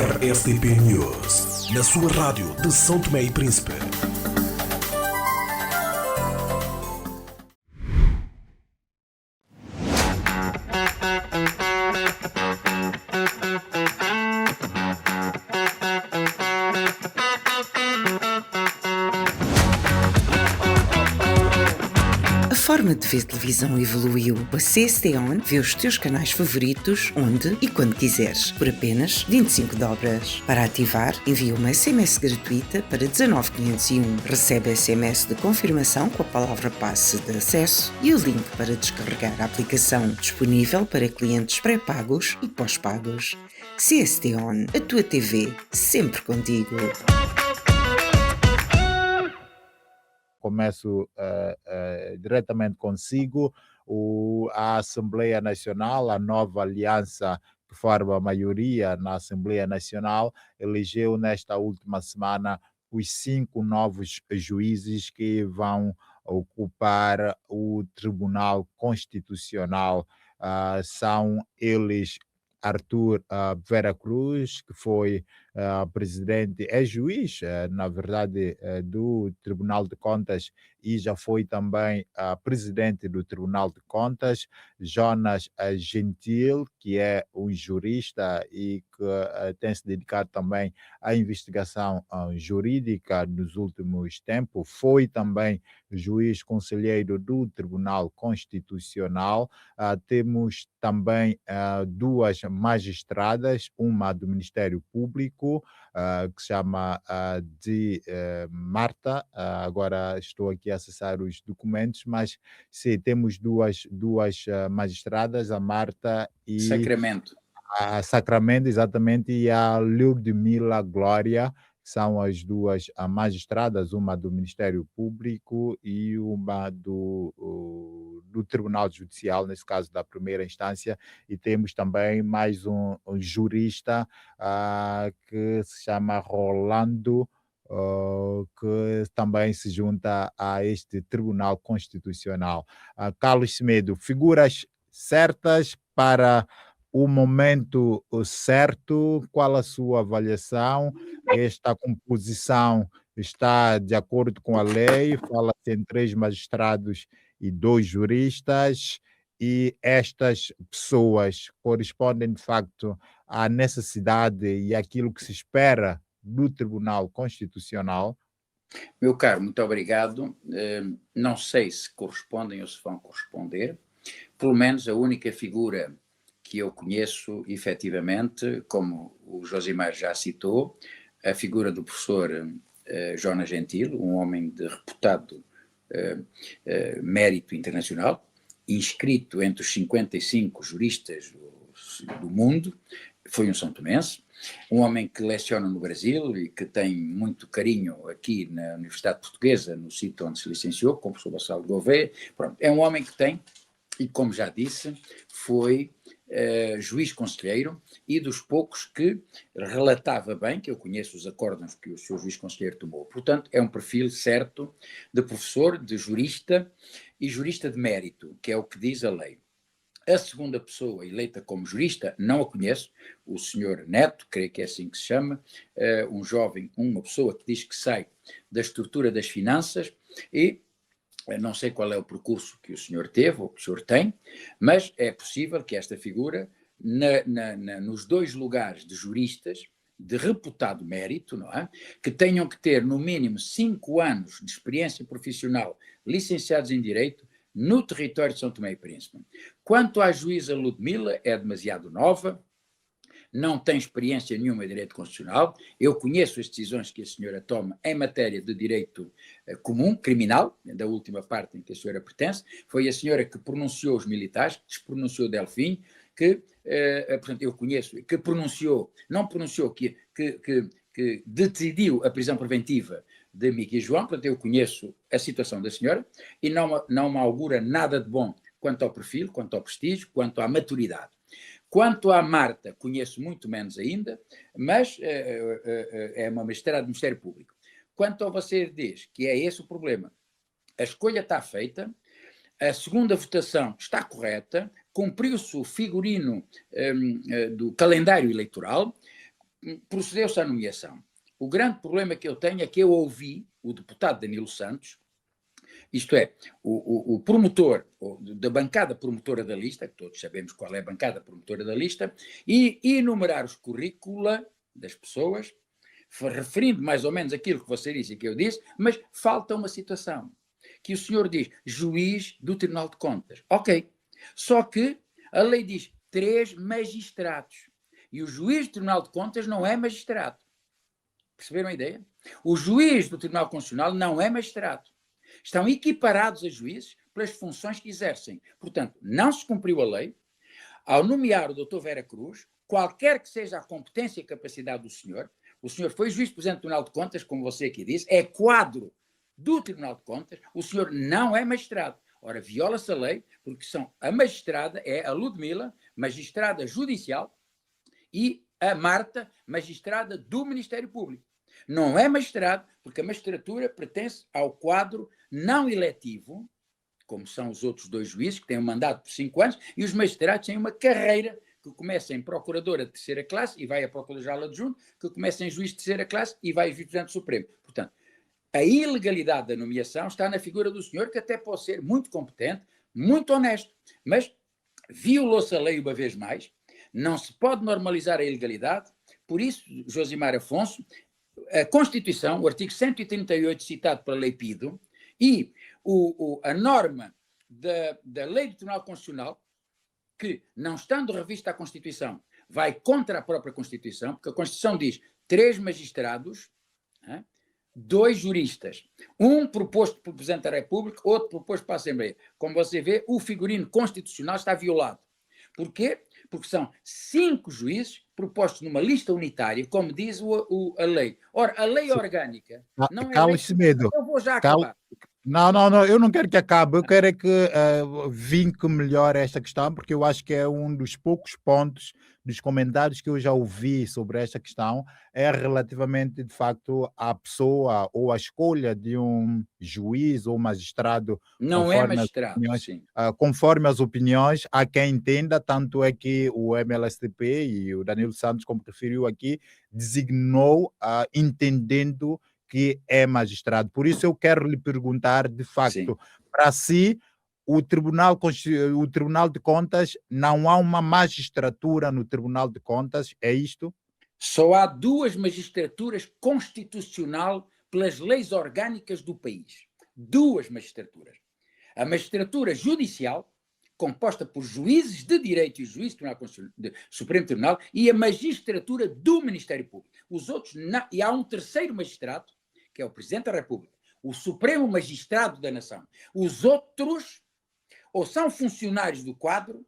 RSTP News, na sua rádio de São Tomé e Príncipe. A forma de ver televisão evoluiu. A CST On vê os teus canais favoritos onde e quando quiseres, por apenas 25 dobras. Para ativar, envia uma SMS gratuita para 19501. Recebe SMS de confirmação com a palavra passe de acesso e o link para descarregar a aplicação, disponível para clientes pré-pagos e pós-pagos. CST On, a tua TV, sempre contigo. Começo diretamente consigo. A Assembleia Nacional, a nova aliança que forma a maioria na Assembleia Nacional, elegeu nesta última semana os 5 novos juízes que vão ocupar o Tribunal Constitucional. São eles Arthur Vera Cruz, que foi presidente, é juiz, na verdade, do Tribunal de Contas e já foi também presidente do Tribunal de Contas. Jonas Gentil, que é um jurista e que tem se dedicado também à investigação jurídica nos últimos tempos, foi também juiz conselheiro do Tribunal Constitucional. Temos também 2 magistradas, uma do Ministério Público, que se chama de Marta. Agora estou aqui a acessar os documentos, mas sim, temos duas magistradas, a Marta e Sacramento. a Sacramento, exatamente, e a Ludmila Glória. São as 2 magistradas, uma do Ministério Público e uma do Tribunal Judicial, nesse caso da primeira instância, e temos também mais um jurista que se chama Rolando, que também se junta a este Tribunal Constitucional. Carlos Semedo, figuras certas para o momento certo, qual a sua avaliação? Esta composição está de acordo com a lei? Fala-se em 3 magistrados e 2 juristas, e estas pessoas correspondem de facto à necessidade e àquilo que se espera do Tribunal Constitucional? Meu caro, muito obrigado. Não sei se correspondem ou se vão corresponder. Pelo menos a única figura que eu conheço efetivamente, como o Josimar já citou, a figura do professor Jonas Gentil, um homem de reputado mérito internacional, inscrito entre os 55 juristas do mundo, foi um são tomense, um homem que leciona no Brasil e que tem muito carinho aqui na Universidade Portuguesa, no sítio onde se licenciou, como o professor Bassal Gouveia. Pronto, é um homem que tem, e como já disse, foi juiz conselheiro e dos poucos que relatava bem, que eu conheço os acórdãos que o seu juiz conselheiro tomou. Portanto, é um perfil certo de professor, de jurista e jurista de mérito, que é o que diz a lei. A segunda pessoa eleita como jurista, não a conheço, o senhor Neto, creio que é assim que se chama, um jovem, uma pessoa que diz que sai da estrutura das finanças e não sei qual é o percurso que o senhor teve ou que o senhor tem, mas é possível que esta figura, nos 2 lugares de juristas de reputado mérito, não é? Que tenham que ter no mínimo 5 anos de experiência profissional, licenciados em Direito, no território de São Tomé e Príncipe. Quanto à juíza Ludmila, é demasiado nova, não tem experiência nenhuma em direito constitucional. Eu conheço as decisões que a senhora toma em matéria de direito comum, criminal, da última parte em que a senhora pertence. Foi a senhora que pronunciou os militares, que despronunciou Delfim, que, portanto, eu conheço, que pronunciou, não pronunciou, que decidiu a prisão preventiva de Mickey e João. Portanto, eu conheço a situação da senhora e não me augura nada de bom quanto ao perfil, quanto ao prestígio, quanto à maturidade. Quanto à Marta, conheço muito menos ainda, mas é uma magistrada do Ministério Público. Quanto ao você diz que é esse o problema, a escolha está feita, a segunda votação está correta, cumpriu-se o figurino do calendário eleitoral, procedeu-se à nomeação. O grande problema que eu tenho é que eu ouvi o deputado Danilo Santos, isto é, o promotor da bancada promotora da lista, que todos sabemos qual é a bancada promotora da lista, e enumerar os currícula das pessoas, referindo mais ou menos aquilo que você disse e que eu disse, mas falta uma situação, que o senhor diz, juiz do Tribunal de Contas. Ok, só que a lei diz 3 magistrados, e o juiz do Tribunal de Contas não é magistrado. Perceberam a ideia? O juiz do Tribunal Constitucional não é magistrado. Estão equiparados a juízes pelas funções que exercem. Portanto, não se cumpriu a lei. Ao nomear o Dr. Vera Cruz, qualquer que seja a competência e capacidade do senhor, o senhor foi juiz-presidente do Tribunal de Contas, como você aqui disse, é quadro do Tribunal de Contas, o senhor não é magistrado. Ora, viola-se a lei, porque a magistrada é a Ludmila, magistrada judicial, e a Marta, magistrada do Ministério Público. Não é magistrado, porque a magistratura pertence ao quadro não eletivo, como são os outros 2 juízes, que têm um mandato por 5 anos, e os magistrados têm uma carreira que começa em procuradora de 3ª classe e vai a procurador-geral adjunto, que começa em juiz de 3ª classe e vai a juiz-presidente supremo. Portanto, a ilegalidade da nomeação está na figura do senhor, que até pode ser muito competente, muito honesto, mas violou-se a lei uma vez mais, não se pode normalizar a ilegalidade, por isso, Josimar Afonso, a Constituição, o artigo 138 citado pela Lei Pido, e a norma da Lei do Tribunal Constitucional, que, não estando revista a Constituição, vai contra a própria Constituição, porque a Constituição diz 3 magistrados, 2 juristas, um proposto pelo Presidente da República, outro proposto para a Assembleia. Como você vê, o figurino constitucional está violado. Porquê? Porque são 5 juízes propostos numa lista unitária, como diz a lei. Ora, a lei orgânica não é lei... Medo. Eu vou já acabar. Não, eu não quero que acabe, eu quero é que vinque melhor esta questão, porque eu acho que é um dos poucos pontos dos comentários que eu já ouvi sobre esta questão, é relativamente, de facto, à pessoa ou à escolha de um juiz ou magistrado. Não é magistrado, sim. Conforme as opiniões, há quem entenda, tanto é que o MLSTP e o Danilo Santos, como referiu aqui, designou entendendo que é magistrado. Por isso eu quero lhe perguntar, de facto, para si, o Tribunal de Contas, não há uma magistratura no Tribunal de Contas, é isto? Só há 2 magistraturas constitucional pelas leis orgânicas do país. 2 magistraturas. A magistratura judicial, composta por juízes de direito e juízes do Supremo Tribunal, e a magistratura do Ministério Público. Os outros não, e há um terceiro magistrado, que é o Presidente da República, o Supremo Magistrado da Nação. Os outros ou são funcionários do quadro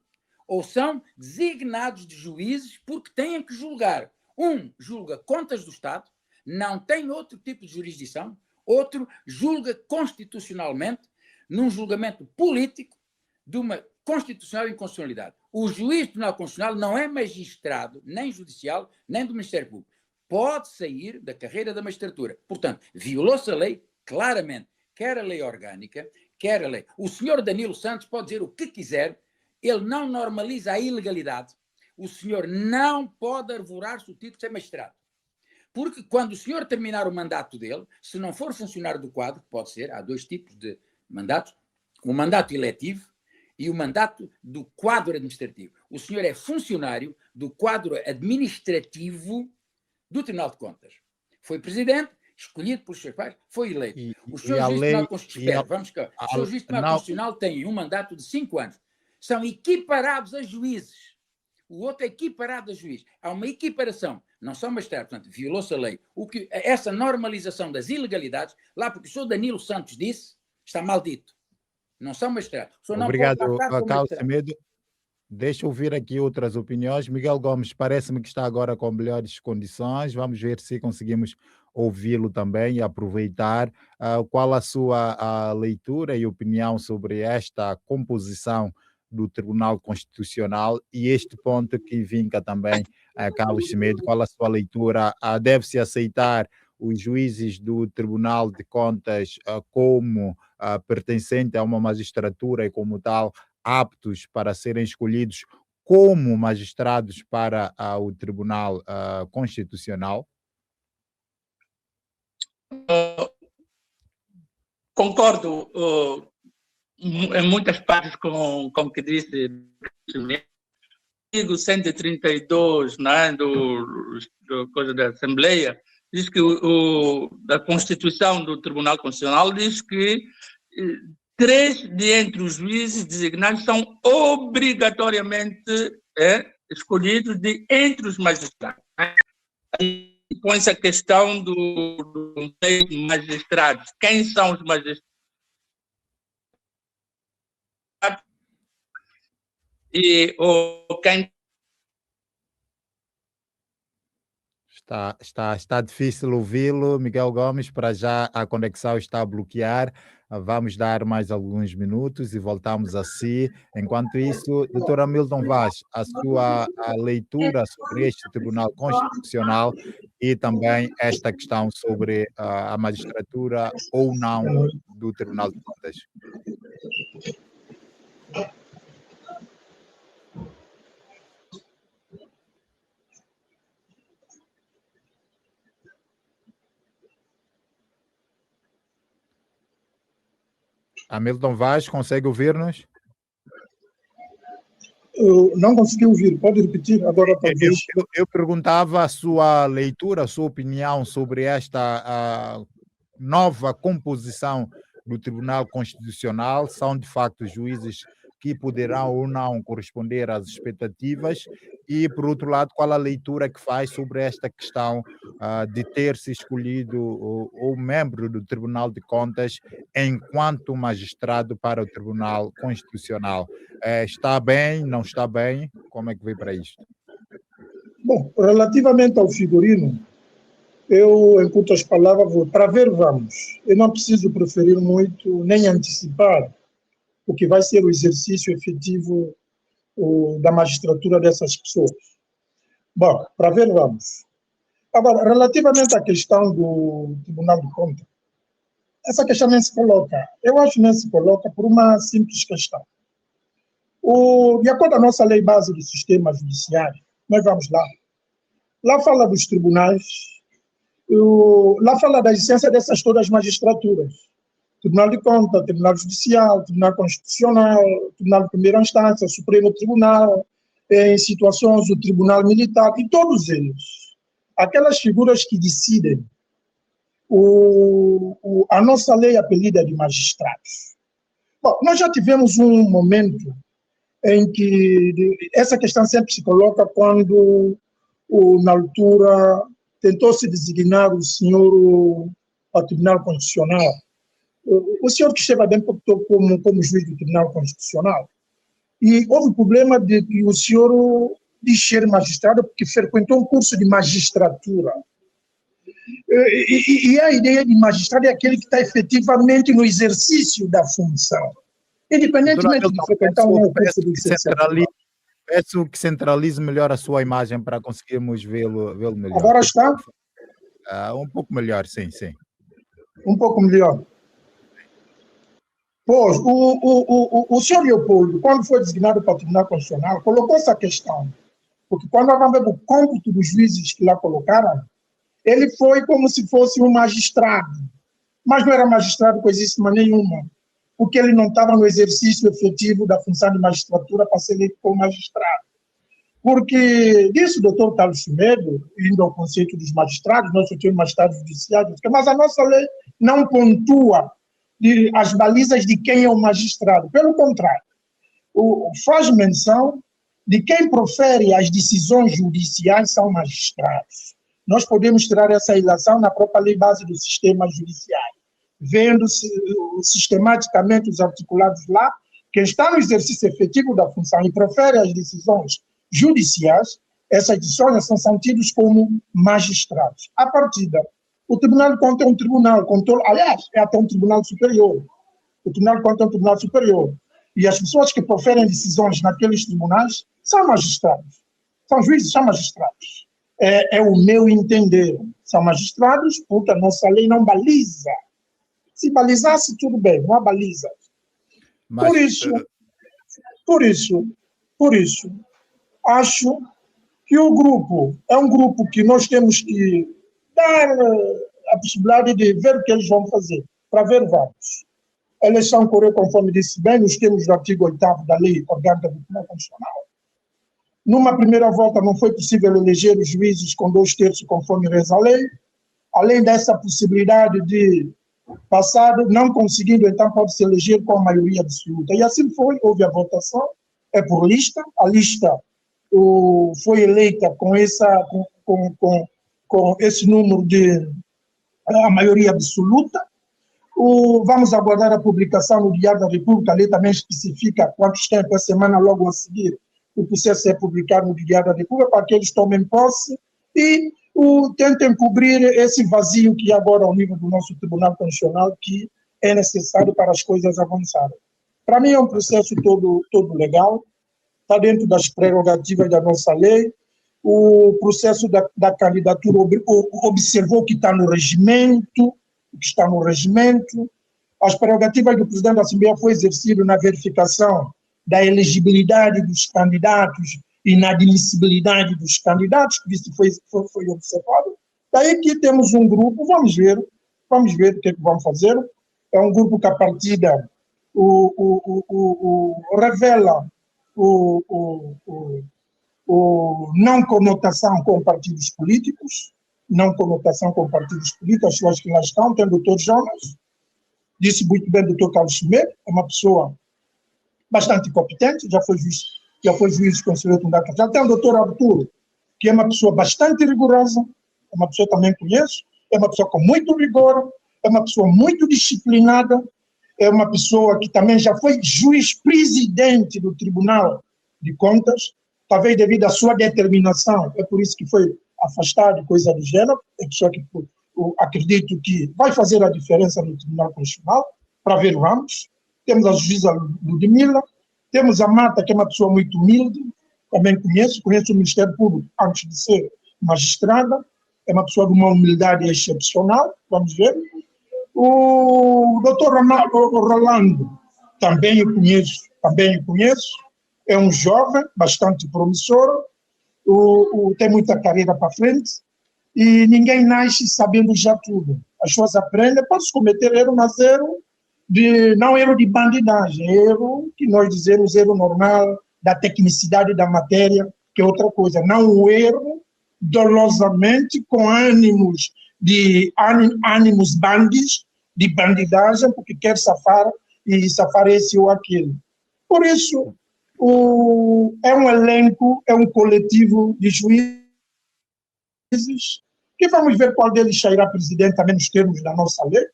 ou são designados de juízes porque têm que julgar. Um julga contas do Estado, não tem outro tipo de jurisdição, outro julga constitucionalmente, num julgamento político de uma constitucional inconstitucionalidade. O juiz do Tribunal Constitucional não é magistrado, nem judicial, nem do Ministério Público. Pode sair da carreira da magistratura. Portanto, violou-se a lei claramente, quer a lei orgânica, quer a lei. O senhor Danilo Santos pode dizer o que quiser, ele não normaliza a ilegalidade. O senhor não pode arvorar-se o título de ser magistrado. Porque quando o senhor terminar o mandato dele, se não for funcionário do quadro, pode ser, há 2 tipos de mandatos, o mandato eletivo e o mandato do quadro administrativo. O senhor é funcionário do quadro administrativo do Tribunal de Contas. Foi presidente, escolhido pelos seus pais, foi eleito. Os seus juízes do Tribunal Constitucional, os seus juízes do Tribunal Constitucional têm um mandato de 5 anos. São equiparados a juízes. O outro é equiparado a juiz. Há uma equiparação. Não são magistrados. Portanto, violou-se a lei. Essa normalização das ilegalidades, lá porque o senhor Danilo Santos disse, está maldito. Não são magistrados. Obrigado, Carlos Semedo. Deixa eu ouvir aqui outras opiniões. Miguel Gomes, parece-me que está agora com melhores condições. Vamos ver se conseguimos ouvi-lo também e aproveitar. Qual a sua leitura e opinião sobre esta composição do Tribunal Constitucional e este ponto que vinca também Carlos Semedo? Qual a sua leitura? Deve-se aceitar os juízes do Tribunal de Contas como pertencente a uma magistratura e como tal aptos para serem escolhidos como magistrados para o Tribunal Constitucional? Concordo em muitas partes com o que disse o artigo 132, né, do coisa da Assembleia, diz que a Constituição do Tribunal Constitucional diz que 3 dentre os juízes designados são obrigatoriamente escolhidos entre os magistrados. E com essa questão do magistrados, quem são os magistrados? Ou quem Está difícil ouvi-lo, Miguel Gomes. Para já a conexão está a bloquear. Vamos dar mais alguns minutos e voltamos a si. Enquanto isso, doutor Hamilton Vaz, a sua leitura sobre este Tribunal Constitucional e também esta questão sobre a magistratura ou não do Tribunal de Contas. Hamilton Vaz, consegue ouvir-nos? Eu não consegui ouvir, pode repetir agora talvez. Eu perguntava a sua leitura, a sua opinião sobre esta nova composição do Tribunal Constitucional. São de facto juízes que poderão ou não corresponder às expectativas e, por outro lado, qual a leitura que faz sobre esta questão de ter se escolhido o membro do Tribunal de Contas enquanto magistrado para o Tribunal Constitucional. Está bem, não está bem? Como é que vem para isto? Bom, relativamente ao figurino, eu, em poucas palavras, para ver, vamos. Eu não preciso preferir muito, nem antecipar o que vai ser o exercício efetivo da magistratura dessas pessoas. Bom, para ver, vamos. Agora, relativamente à questão do Tribunal de Contas, essa questão nem se coloca. Eu acho que nem se coloca por uma simples questão. De acordo com a nossa lei base do sistema judiciário, nós vamos lá. Lá fala dos tribunais, lá fala da existência dessas todas as magistraturas. Tribunal de Contas, Tribunal Judicial, Tribunal Constitucional, Tribunal de Primeira Instância, Supremo Tribunal, em situações do Tribunal Militar, e todos eles, aquelas figuras que decidem a nossa lei apelida de magistrados. Bom, nós já tivemos um momento em que essa questão sempre se coloca quando, na altura, tentou-se designar o senhor ao Tribunal Constitucional. O senhor que esteve bem como juiz do Tribunal Constitucional. E houve problema de que o senhor diz ser magistrado porque frequentou um curso de magistratura. E a ideia de magistrado é aquele que está efetivamente no exercício da função. Independentemente de frequentar um curso de licenciatura. Peço que centralize melhor a sua imagem para conseguirmos vê-lo melhor. Agora está? Um pouco melhor, sim. Um pouco melhor. Pois, o senhor Leopoldo, quando foi designado para o Tribunal Constitucional, colocou essa questão. Porque quando nós vamos ver o cômputo dos juízes que lá colocaram, ele foi como se fosse um magistrado. Mas não era magistrado coisíssima nenhuma, porque ele não estava no exercício efetivo da função de magistratura para ser eleito como magistrado. Porque, disse o doutor Carlos Chumedo, indo ao conceito dos magistrados, nós só temos magistrados judiciários, mas a nossa lei não pontua as balizas de quem é o magistrado. Pelo contrário, faz menção de quem profere as decisões judiciais são magistrados. Nós podemos tirar essa ilação na própria lei base do sistema judiciário, vendo sistematicamente os articulados lá, quem está no exercício efetivo da função e profere as decisões judiciais, essas decisões são tidos como magistrados. A partida, o Tribunal de Contas é um tribunal, aliás, é até um tribunal superior. O Tribunal de Contas é um tribunal superior. E as pessoas que proferem decisões naqueles tribunais são magistrados. São juízes, são magistrados. É o meu entender. São magistrados porque a nossa lei não baliza. Se balizasse, tudo bem, não há baliza. Por isso, acho que o grupo é um grupo que nós temos que dar a possibilidade de ver o que eles vão fazer, para ver vários. A eleição ocorreu, conforme disse bem, nos termos do artigo 8º da Lei Orgânica do Tribunal Constitucional. Numa primeira volta não foi possível eleger os juízes com 2/3, conforme reza a lei. Além dessa possibilidade de passar, não conseguindo, então pode-se eleger com a maioria absoluta. E assim foi, houve a votação, é por lista, a lista foi eleita com esse número de a maioria absoluta. Vamos aguardar a publicação no Diário da República, a lei também especifica quantos tempos a semana logo a seguir o processo é publicado no Diário da República, para que eles tomem posse e tentem cobrir esse vazio que agora ao nível do nosso Tribunal Constitucional, que é necessário para as coisas avançarem. Para mim é um processo todo legal, está dentro das prerrogativas da nossa lei. O processo da candidatura observou que está no regimento, as prerrogativas do presidente da Assembleia foi exercido na verificação da elegibilidade dos candidatos e na admissibilidade dos candidatos, que isso foi observado. Daí que temos um grupo, vamos ver o que é que vão fazer. É um grupo que a partida revela não conotação com partidos políticos, as pessoas que lá estão. Tem o doutor Jonas, disse muito bem o doutor Carlos Schmidt, é uma pessoa bastante competente, já foi juiz do Conselho de Tribunal. Já tem o doutor Arturo, que é uma pessoa bastante rigorosa, é uma pessoa que também conheço, é uma pessoa com muito rigor, é uma pessoa muito disciplinada, é uma pessoa que também já foi juiz-presidente do Tribunal de Contas, talvez devido à sua determinação, é por isso que foi afastado de coisa do gênero, é pessoa que acredito que vai fazer a diferença no Tribunal Constitucional, para ver, vamos. Temos a juíza Ludmila, temos a Marta, que é uma pessoa muito humilde, também conheço o Ministério Público antes de ser magistrada, é uma pessoa de uma humildade excepcional, vamos ver. O doutor Rolando, também o conheço, é um jovem bastante promissor, tem muita carreira para frente, e ninguém nasce sabendo já tudo. As pessoas aprendem, pode cometer erro, mas não erro de bandidagem, erro que nós dizemos erro normal, da tecnicidade da matéria, que é outra coisa, não o erro dolosamente com ânimos bandis, de bandidagem, porque quer safar esse ou aquele. Por isso, é um elenco, é um coletivo de juízes que vamos ver qual deles sairá presidente também nos termos da nossa lei.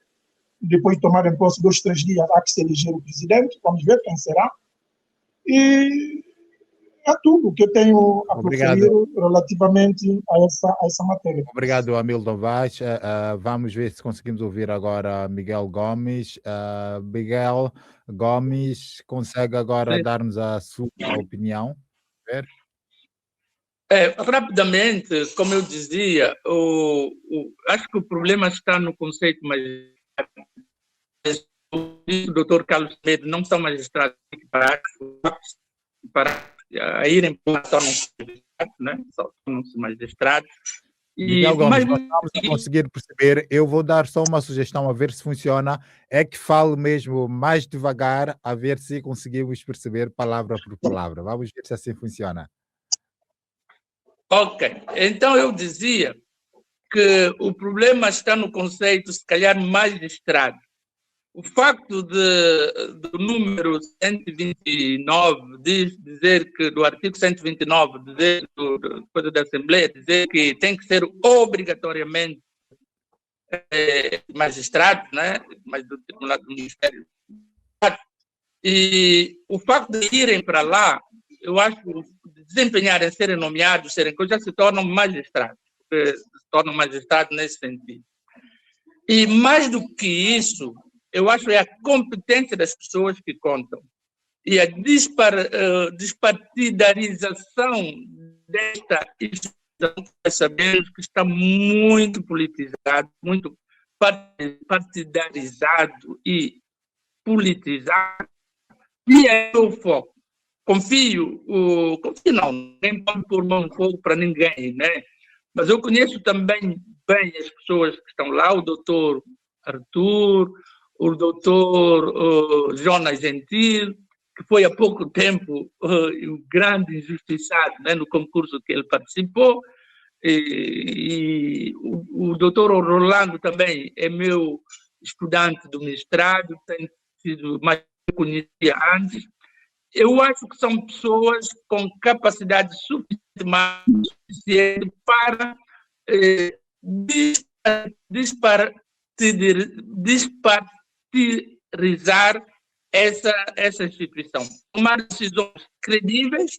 Depois de tomar em posse 2, 3 dias, há que se eleger o presidente, vamos ver quem será. E é tudo que eu tenho a proferir relativamente a essa matéria. Obrigado, Hamilton Vaz. Vamos ver se conseguimos ouvir agora Miguel Gomes. Miguel Gomes, consegue agora dar-nos a sua opinião? Rapidamente, como eu dizia, acho que o problema está no conceito magistrado. O doutor Carlos Medo não são magistrados para a irem para tornam-se magistrados, né? Só tornam-se magistrados. Miguel Gomes, nós estamos a conseguir perceber. Eu vou dar só uma sugestão a ver se funciona. É que fale mesmo mais devagar, a ver se conseguimos perceber palavra por palavra. Vamos ver se assim funciona. Ok. Então eu dizia que o problema está no conceito, se calhar, magistrado. O facto do número 129 dizer que, do artigo 129, dizer coisa da Assembleia, dizer que tem que ser obrigatoriamente magistrado, né? Mas do Tribunal do Ministério. E o facto de irem para lá, eu acho que desempenharem, serem nomeados, serem coisas, já se tornam magistrados, se tornam magistrados nesse sentido. E mais do que isso, eu acho que é a competência das pessoas que contam. E a despartidarização desta instituição, sabemos que está muito politizado, muito partidarizado e politizado. E é o foco. confio não, nem pode pôr mão no fogo para ninguém, né? Mas eu conheço também bem as pessoas que estão lá, o doutor Arthur, o doutor Jonas Gentil, que foi há pouco tempo o grande injustiçado, né, no concurso que ele participou, e o doutor Rolando também é meu estudante do mestrado, tem sido mais conhecido antes. Eu acho que são pessoas com capacidade suficiente para despartidarizar essa instituição. Tomar decisões credíveis,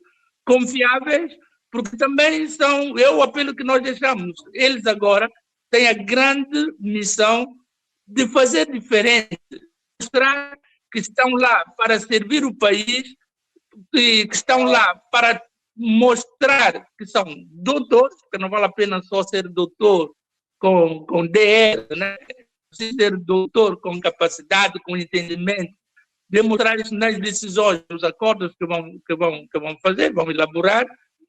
confiáveis, porque também são, é o apelo que nós deixamos. Eles agora têm a grande missão de fazer diferente, mostrar que estão lá para servir o país, que estão lá para mostrar que são doutores, porque não vale a pena só ser doutor com DR, né? Ser doutor com capacidade, com entendimento, demonstrar isso nas decisões, nos acordos que vão fazer, vão elaborar,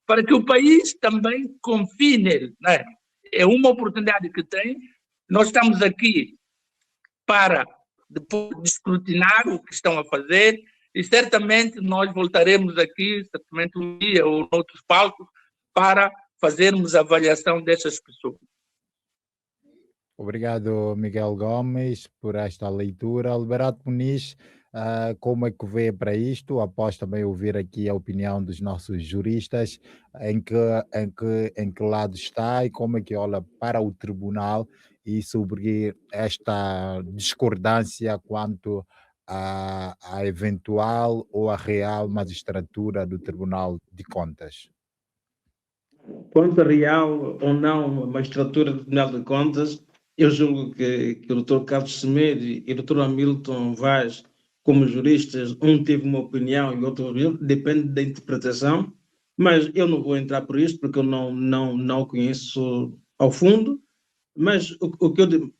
para que o país também confie nele, né? É uma oportunidade que tem. Nós estamos aqui para depois de escrutinar o que estão a fazer, e certamente nós voltaremos aqui, certamente um dia ou em outros palcos, para fazermos a avaliação dessas pessoas. Obrigado, Miguel Gomes, por esta leitura. Liberato Muniz, como é que vê para isto? Após também ouvir aqui a opinião dos nossos juristas, em que lado está e como é que olha para o tribunal e sobre esta discordância quanto à eventual ou à real magistratura do Tribunal de Contas. Quanto a real ou não magistratura do Tribunal de Contas, eu julgo que o Dr. Carlos Semedo e o Dr. Hamilton Vaz, como juristas, um teve uma opinião e o outro depende da interpretação, mas eu não vou entrar por isto porque eu não conheço ao fundo, mas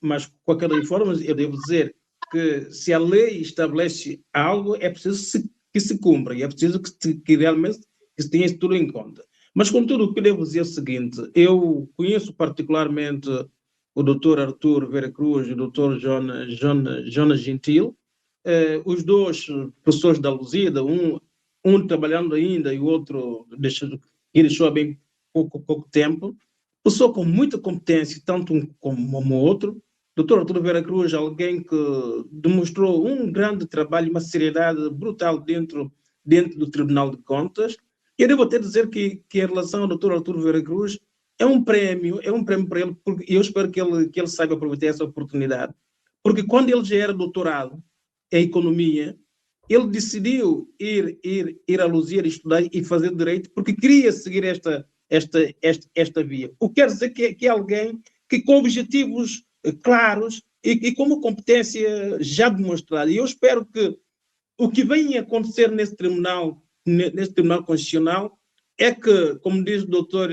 mas de qualquer forma eu devo dizer que se a lei estabelece algo, é preciso que se cumpra e é preciso que realmente se tenha isso tudo em conta. Mas, contudo, o que eu devo dizer é o seguinte: eu conheço particularmente o Dr. Arthur Vera Cruz e o Dr. Jonas Gentil, os dois professores da Lusíada, um trabalhando ainda e o outro deixou há bem pouco tempo, pessoa com muita competência, tanto um como o outro. Dr. Arthur Vera Cruz, alguém que demonstrou um grande trabalho, uma seriedade brutal dentro do Tribunal de Contas. Eu devo até dizer que em relação ao Dr. Arthur Vera Cruz, é um prêmio para ele, porque eu espero que ele saiba aproveitar essa oportunidade, porque quando ele já era doutorado em Economia, ele decidiu ir à Lusíada estudar e fazer Direito, porque queria seguir esta via. O que quer dizer que é alguém que com objetivos claros e com uma competência já demonstrada. E eu espero que o que vem a acontecer nesse Tribunal Constitucional é que, como diz o doutor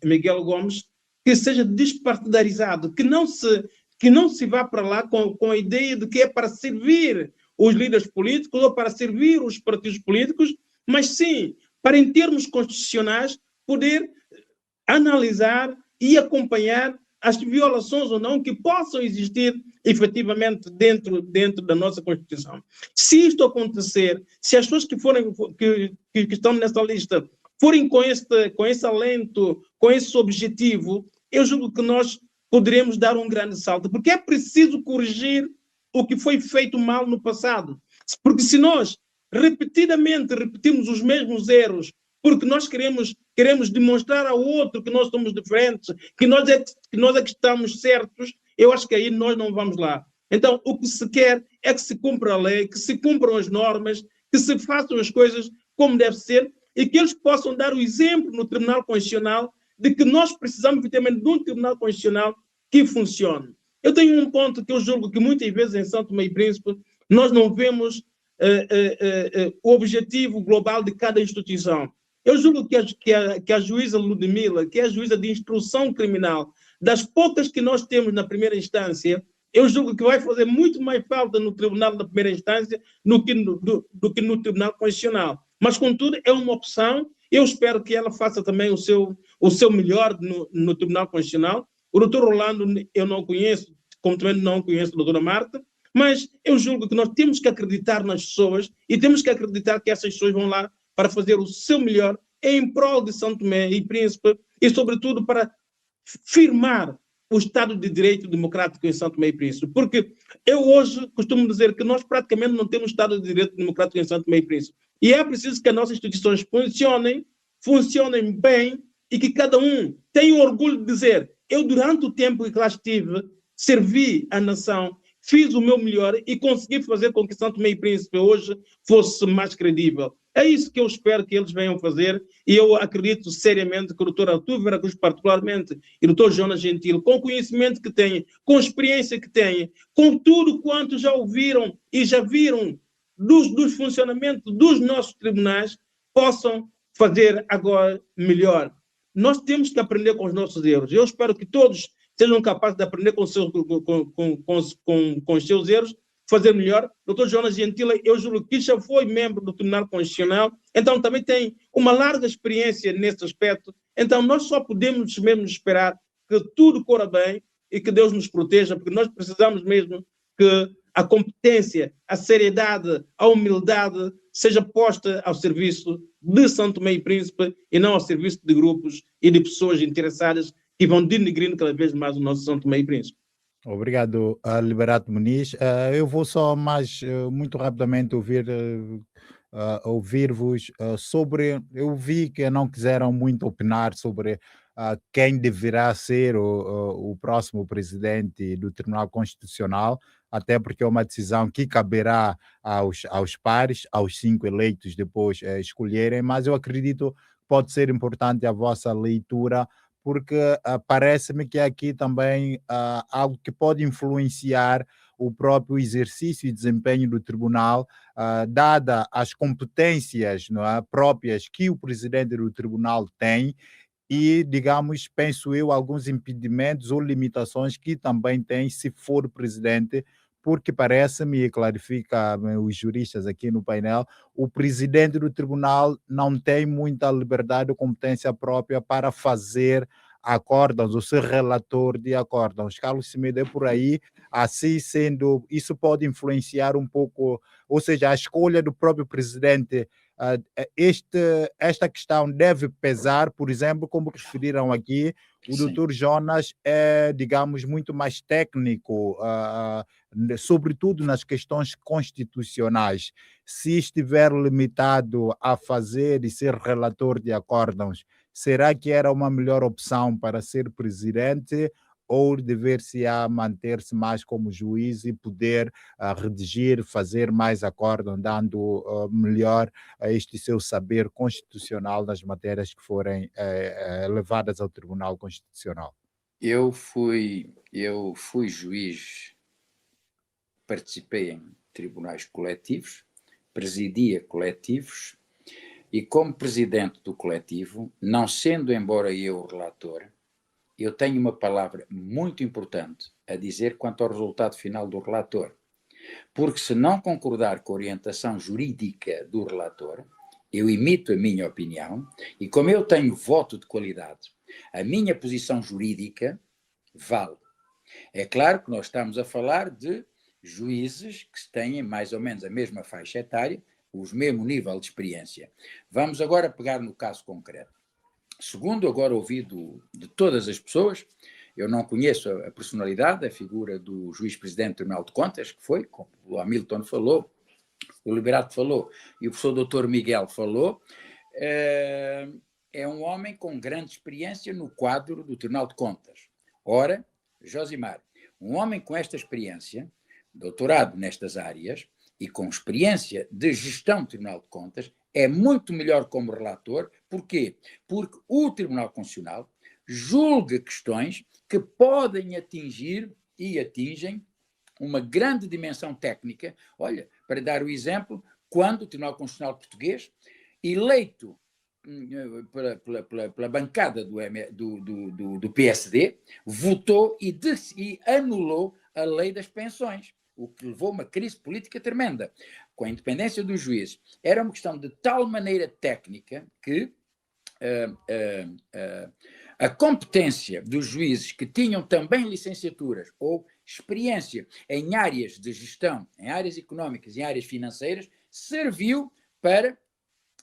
Miguel Gomes, que seja despartidarizado, que não se vá para lá com a ideia de que é para servir os líderes políticos ou para servir os partidos políticos, mas sim para, em termos constitucionais, poder analisar e acompanhar as violações ou não que possam existir efetivamente dentro da nossa Constituição. Se isto acontecer, se as pessoas que estão nessa lista forem com esse alento, com esse objetivo, eu julgo que nós poderemos dar um grande salto, porque é preciso corrigir o que foi feito mal no passado. Porque se nós repetidamente repetimos os mesmos erros, porque nós queremos demonstrar ao outro que nós somos diferentes, que nós é que estamos certos, eu acho que aí nós não vamos lá. Então, o que se quer é que se cumpra a lei, que se cumpram as normas, que se façam as coisas como deve ser e que eles possam dar o exemplo no Tribunal Constitucional de que nós precisamos, efetivamente, de um Tribunal Constitucional que funcione. Eu tenho um ponto que eu julgo que muitas vezes em São Tomé e Príncipe nós não vemos o objetivo global de cada instituição. Eu julgo que a juíza Ludmila, que é a juíza de instrução criminal, das poucas que nós temos na primeira instância, eu julgo que vai fazer muito mais falta no tribunal da primeira instância do que no Tribunal Constitucional. Mas, contudo, é uma opção. Eu espero que ela faça também o seu melhor no Tribunal Constitucional. O doutor Rolando eu não conheço, como também não conheço a doutora Marta, mas eu julgo que nós temos que acreditar nas pessoas e temos que acreditar que essas pessoas vão lá para fazer o seu melhor em prol de São Tomé e Príncipe e, sobretudo, para firmar o Estado de Direito Democrático em São Tomé e Príncipe. Porque eu hoje costumo dizer que nós praticamente não temos Estado de Direito Democrático em São Tomé e Príncipe. E é preciso que as nossas instituições funcionem bem e que cada um tenha o orgulho de dizer: eu, durante o tempo que lá estive, servi a nação, fiz o meu melhor e consegui fazer com que São Tomé e Príncipe hoje fosse mais credível. É isso que eu espero que eles venham fazer e eu acredito seriamente que o doutor Artur Vera Cruz, particularmente, e o doutor Jonas Gentil, com o conhecimento que têm, com a experiência que têm, com tudo quanto já ouviram e já viram dos funcionamentos dos nossos tribunais, possam fazer agora melhor. Nós temos que aprender com os nossos erros. Eu espero que todos sejam capazes de aprender com os seus erros, fazer melhor. Dr. Jonas Gentile, eu juro que já foi membro do Tribunal Constitucional, então também tem uma larga experiência nesse aspecto. Então nós só podemos mesmo esperar que tudo corra bem e que Deus nos proteja, porque nós precisamos mesmo que a competência, a seriedade, a humildade seja posta ao serviço de São Tomé e Príncipe e não ao serviço de grupos e de pessoas interessadas que vão denegrindo cada vez mais o nosso São Tomé e Príncipe. Obrigado, Liberato Muniz. Eu vou só muito rapidamente ouvir-vos sobre... Eu vi que não quiseram muito opinar sobre quem deverá ser o próximo presidente do Tribunal Constitucional, até porque é uma decisão que caberá aos pares, aos 5 eleitos depois escolherem, mas eu acredito que pode ser importante a vossa leitura, porque parece-me que aqui também algo que pode influenciar o próprio exercício e desempenho do tribunal, dada as competências, não é, próprias que o presidente do tribunal tem e, digamos, penso eu, alguns impedimentos ou limitações que também tem se for presidente, porque parece-me, e clarifica os juristas aqui no painel, o presidente do tribunal não tem muita liberdade ou competência própria para fazer acórdãos ou ser relator de acórdãos. Carlos Semedo é por aí, assim sendo, isso pode influenciar um pouco, ou seja, a escolha do próprio presidente. Esta questão deve pesar, por exemplo, como referiram aqui, o doutor Jonas é, digamos, muito mais técnico, sobretudo nas questões constitucionais. Se estiver limitado a fazer e ser relator de acórdãos, será que era uma melhor opção para ser presidente ou dever-se-á manter-se mais como juiz e poder redigir, fazer mais acórdão, dando melhor a este seu saber constitucional nas matérias que forem levadas ao Tribunal Constitucional? Eu fui juiz, participei em tribunais coletivos, presidia coletivos e como presidente do coletivo, não sendo embora eu o relator, eu tenho uma palavra muito importante a dizer quanto ao resultado final do relator. Porque se não concordar com a orientação jurídica do relator, eu emito a minha opinião e como eu tenho voto de qualidade, a minha posição jurídica vale. É claro que nós estamos a falar de juízes que têm mais ou menos a mesma faixa etária, o mesmo nível de experiência. Vamos agora pegar no caso concreto. Segundo agora ouvido de todas as pessoas, eu não conheço a personalidade, a figura do juiz-presidente do Tribunal de Contas, que foi, como o Hamilton falou, o Liberato falou e o professor Dr. Miguel falou, é um homem com grande experiência no quadro do Tribunal de Contas. Ora, Josimar, um homem com esta experiência, doutorado nestas áreas e com experiência de gestão do Tribunal de Contas, é muito melhor como relator. Porquê? Porque o Tribunal Constitucional julga questões que podem atingir e atingem uma grande dimensão técnica. Olha, para dar o exemplo, quando o Tribunal Constitucional Português, eleito pela bancada do PSD, votou e anulou a lei das pensões, o que levou a uma crise política tremenda. com a independência dos juízes, era uma questão de tal maneira técnica que a competência dos juízes que tinham também licenciaturas ou experiência em áreas de gestão, em áreas económicas, em áreas financeiras, serviu para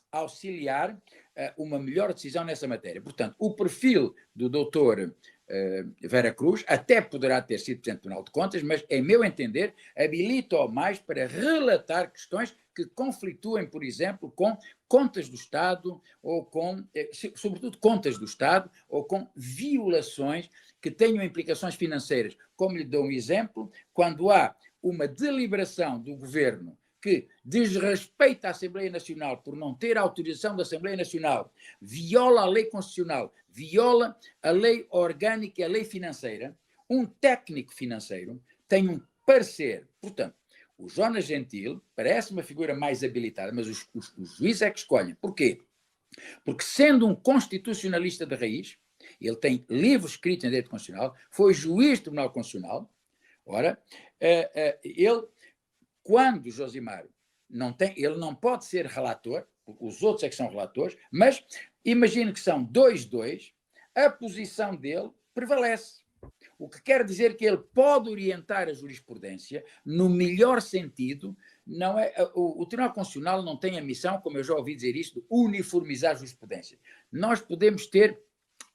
auxiliar uma melhor decisão nessa matéria. Portanto, o perfil do doutor Vera Cruz até poderá ter sido Presidente do Tribunal de Contas, mas, em meu entender, habilita-o mais para relatar questões que conflituem, por exemplo, com contas do Estado, ou com, sobretudo, contas do Estado, ou com violações que tenham implicações financeiras. Como lhe dou um exemplo, quando há uma deliberação do Governo que desrespeita a Assembleia Nacional por não ter autorização da Assembleia Nacional, viola a lei constitucional, viola a lei orgânica e a lei financeira, um técnico financeiro tem um parecer. Portanto, o Jonas Gentil parece uma figura mais habilitada, mas os juízes é que escolhem. Porquê? Porque, sendo um constitucionalista de raiz, ele tem livros escritos em direito constitucional, foi juiz do Tribunal Constitucional. Ora, ele, quando Josimar não tem, ele não pode ser relator, os outros é que são relatores, mas imagine que são 2-2, a posição dele prevalece. O que quer dizer que ele pode orientar a jurisprudência no melhor sentido. Não é, o Tribunal Constitucional não tem a missão, como eu já ouvi dizer isto, de uniformizar a jurisprudência. Nós podemos ter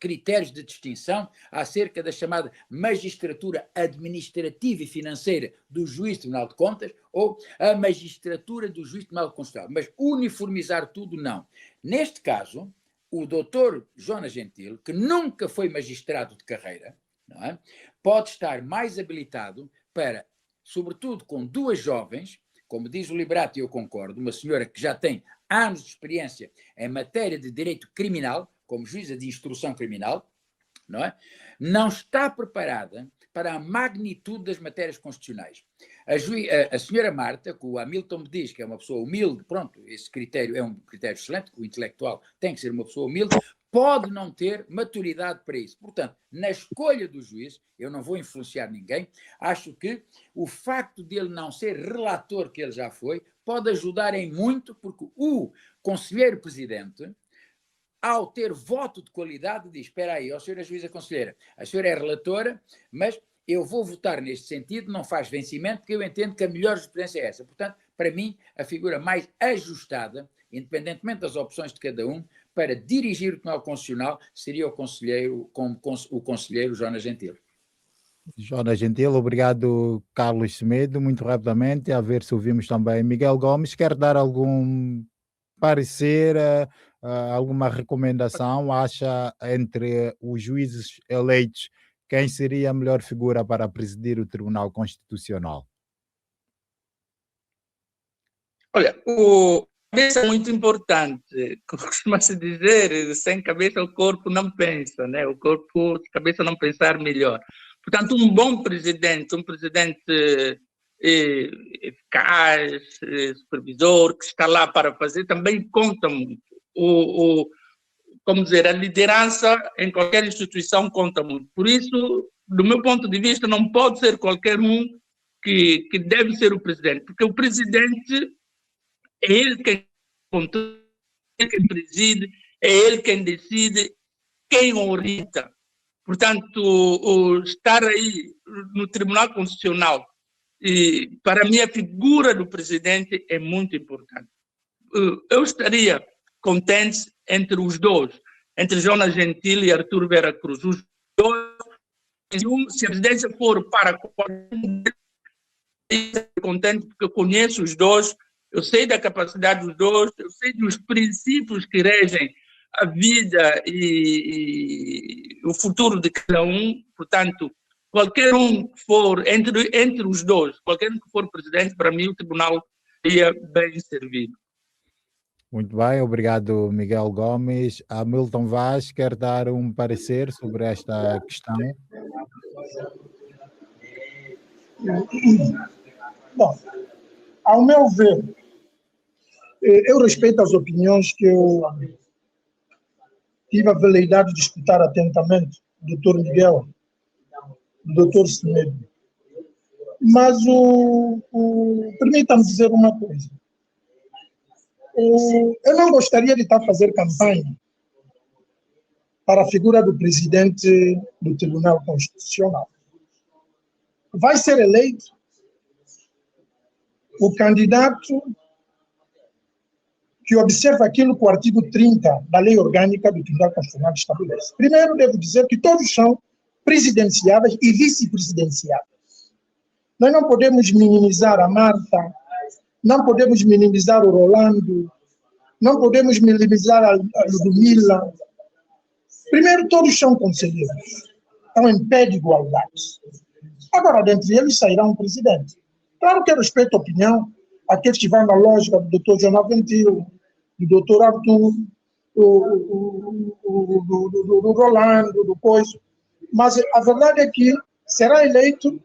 critérios de distinção acerca da chamada magistratura administrativa e financeira do juiz do Tribunal de Contas ou a magistratura do juiz do Tribunal Constitucional, mas uniformizar tudo não. Neste caso, o doutor Jonas Gentil, que nunca foi magistrado de carreira, não é, pode estar mais habilitado para, sobretudo com duas jovens, como diz o Liberato, e eu concordo, uma senhora que já tem anos de experiência em matéria de direito criminal, como juíza de instrução criminal, não é? Não está preparada para a magnitude das matérias constitucionais. A senhora Marta, que o Hamilton me diz que é uma pessoa humilde, pronto, esse critério é um critério excelente, que o intelectual tem que ser uma pessoa humilde, pode não ter maturidade para isso. Portanto, na escolha do juiz, eu não vou influenciar ninguém, acho que o facto de ele não ser relator que ele já foi, pode ajudar em muito, porque o conselheiro presidente, ao ter voto de qualidade, diz, espera aí, ó senhora juíza conselheira, a senhora é relatora, mas eu vou votar neste sentido, não faz vencimento, porque eu entendo que a melhor jurisprudência é essa. Portanto, para mim, a figura mais ajustada, independentemente das opções de cada um, para dirigir o Tribunal Constitucional, seria o conselheiro Jonas Gentil. Jonas Gentil, obrigado Carlos Semedo. Muito rapidamente, a ver se ouvimos também Miguel Gomes. Quer dar algum parecer, alguma recomendação? Acha entre os juízes eleitos quem seria a melhor figura para presidir o Tribunal Constitucional? Olha, o cabeça é muito importante. Costuma-se dizer, sem cabeça o corpo não pensa, né? O corpo, se a cabeça não pensar, melhor. Portanto, um bom presidente, um presidente eficaz, supervisor, que está lá para fazer, também conta muito. Como dizer, a liderança em qualquer instituição conta muito. Por isso, do meu ponto de vista, não pode ser qualquer um que deve ser o presidente, porque o presidente é ele quem controla, é ele quem preside, é ele quem decide, quem orienta. Portanto, estar aí no Tribunal Constitucional, e para mim a figura do presidente é muito importante. Eu estaria contente entre os dois, entre Jonas Gentil e Artur Vera Cruz. Os dois, se a presidência for para qualquer um, contente porque eu conheço os dois, eu sei da capacidade dos dois, eu sei dos princípios que regem a vida e o futuro de cada um. Portanto, qualquer um que for, entre os dois, qualquer um que for presidente, para mim o tribunal seria bem servido. Muito bem, obrigado Miguel Gomes. Hamilton Vaz quer dar um parecer sobre esta questão? Bom, ao meu ver, eu respeito as opiniões que eu tive a veleidade de escutar atentamente do Dr. Miguel, do Dr. Semedo. Mas permita-me dizer uma coisa. Eu não gostaria de estar a fazer campanha para a figura do presidente do Tribunal Constitucional. Vai ser eleito o candidato que observa aquilo que o artigo 30 da Lei Orgânica do Tribunal Constitucional estabelece. Primeiro, devo dizer que todos são presidenciáveis e vice-presidenciáveis. Nós não podemos minimizar a Marta, não podemos minimizar o Rolando, não podemos minimizar a Ludmila. Primeiro, todos são conselheiros, estão em pé de igualdade. Agora, dentre eles, sairá um presidente. Claro que eu respeito a opinião, aqueles que vão na lógica do Dr. Jornal Ventil, do Dr. Arthur, do Rolando, do Coiso. Mas a verdade é que será eleito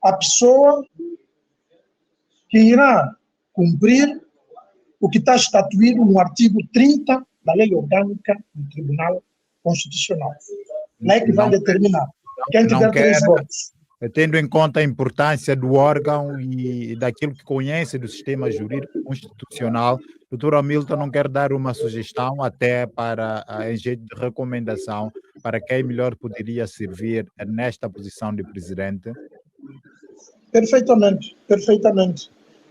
a pessoa que irá cumprir o que está estatuído no artigo 30 da Lei Orgânica do Tribunal Constitucional. Lei que vai determinar quem tiver 3 votos. Tendo em conta a importância do órgão e daquilo que conhece do sistema jurídico constitucional, o Dr. Hamilton não quer dar uma sugestão até para em jeito de recomendação para quem melhor poderia servir nesta posição de presidente? Perfeitamente, perfeitamente.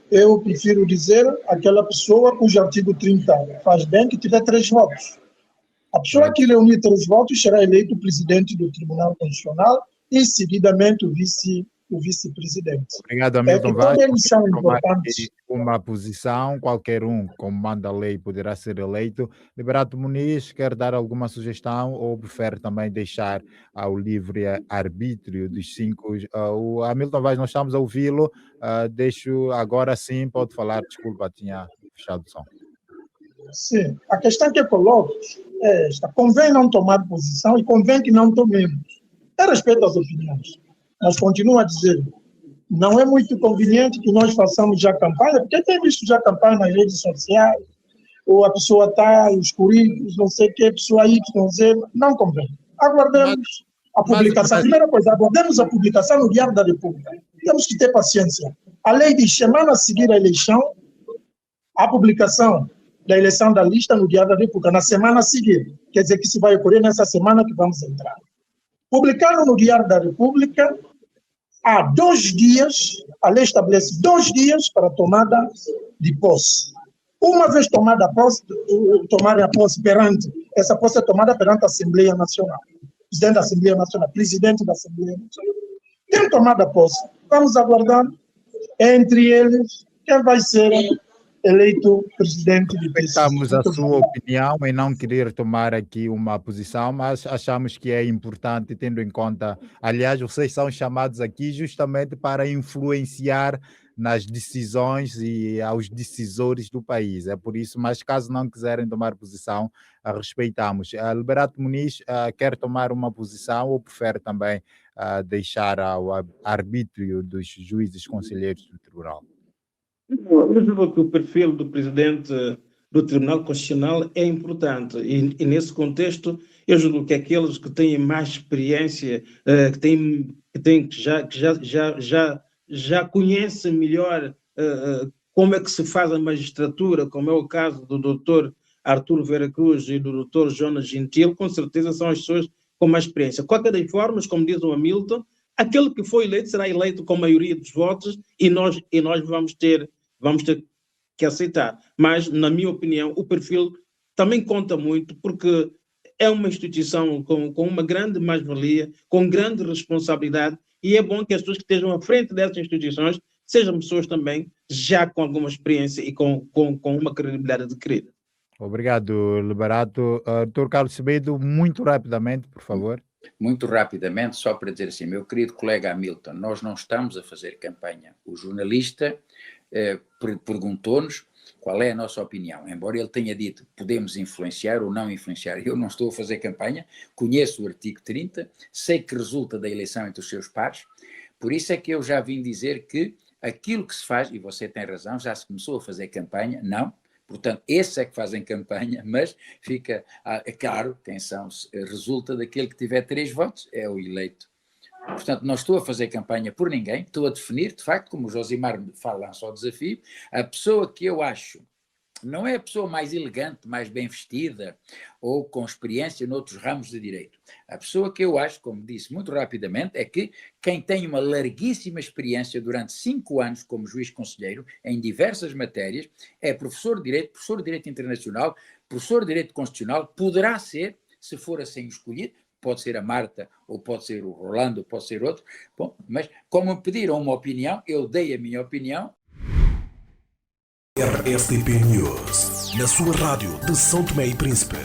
Eu prefiro dizer aquela pessoa cujo artigo 30 faz bem que tiver 3 votos. A pessoa que reunir 3 votos será eleito presidente do Tribunal Constitucional e, seguidamente, o vice-presidente. Obrigado, Hamilton Vaz. Eles são importantes. Uma posição, qualquer um, como manda a lei, poderá ser eleito. Liberato Muniz, quer dar alguma sugestão ou prefere também deixar ao livre arbítrio dos 5? O Hamilton Vaz, nós estamos a ouvi-lo. Deixo agora sim, pode falar. Desculpa, tinha fechado o som. Sim, a questão que eu coloco é esta. Convém não tomar posição e convém que não tomemos. Eu respeito as opiniões, mas continuo a dizer, não é muito conveniente que nós façamos já campanha, porque tem visto já campanha nas redes sociais, ou a pessoa está, os currículos, não sei o que, pessoa Y, Z, não convém. Aguardemos a publicação. Primeira coisa, aguardemos a publicação no Diário da República. Temos que ter paciência. A lei diz, semana a seguir a eleição, a publicação da eleição da lista no Diário da República, na semana a seguir. Quer dizer que isso vai ocorrer nessa semana que vamos entrar. Publicaram no Diário da República, há 2 dias, a lei estabelece 2 dias para tomada de posse. Uma vez tomada a posse, tomarem a posse perante, essa posse é tomada perante a Assembleia Nacional. Presidente da Assembleia Nacional, presidente da Assembleia Nacional. Tem tomada a posse, vamos aguardar entre eles quem vai ser eleito presidente do país. Respeitamos a sua opinião em não querer tomar aqui uma posição, mas achamos que é importante, tendo em conta, aliás, vocês são chamados aqui justamente para influenciar nas decisões e aos decisores do país. É por isso, mas caso não quiserem tomar posição, respeitamos. Liberato Muniz quer tomar uma posição ou prefere também deixar ao arbítrio dos juízes conselheiros do tribunal? Eu julgo que o perfil do presidente do Tribunal Constitucional é importante e nesse contexto eu julgo que aqueles que têm mais experiência, que já conhecem melhor como é que se faz a magistratura, como é o caso do Dr. Arthur Vera Cruz e do Dr. Jonas Gentil, com certeza são as pessoas com mais experiência. Qualquer das formas, como diz o Hamilton, aquele que foi eleito será eleito com a maioria dos votos e nós vamos ter que aceitar. Mas, na minha opinião, o perfil também conta muito, porque é uma instituição com uma grande mais-valia, com grande responsabilidade, e é bom que as pessoas que estejam à frente dessas instituições sejam pessoas também já com alguma experiência e com uma credibilidade adquirida. Obrigado, Liberato. Dr. Carlos Semedo, muito rapidamente, por favor. Muito rapidamente, só para dizer assim, meu querido colega Hamilton, nós não estamos a fazer campanha. O jornalista perguntou-nos qual é a nossa opinião. Embora ele tenha dito que podemos influenciar ou não influenciar, eu não estou a fazer campanha, conheço o artigo 30, sei que resulta da eleição entre os seus pares, por isso é que eu já vim dizer que aquilo que se faz, e você tem razão, já se começou a fazer campanha, não, portanto, esses é que fazem campanha, mas fica, é claro, quem são, resulta daquele que tiver 3 votos, é o eleito Portanto, não estou a fazer campanha por ninguém, estou a definir, de facto, como o Josimar me fala só desafio, a pessoa que eu acho não é a pessoa mais elegante, mais bem vestida ou com experiência noutros ramos de direito. A pessoa que eu acho, como disse muito rapidamente, é que quem tem uma larguíssima experiência durante 5 anos como juiz conselheiro em diversas matérias, é professor de Direito Internacional, professor de Direito Constitucional, poderá ser, se for assim escolhido, pode ser a Marta, ou pode ser o Rolando, ou pode ser outro. Bom, mas como me pediram uma opinião, eu dei a minha opinião. RSTP News, na sua rádio de São Tomé e Príncipe.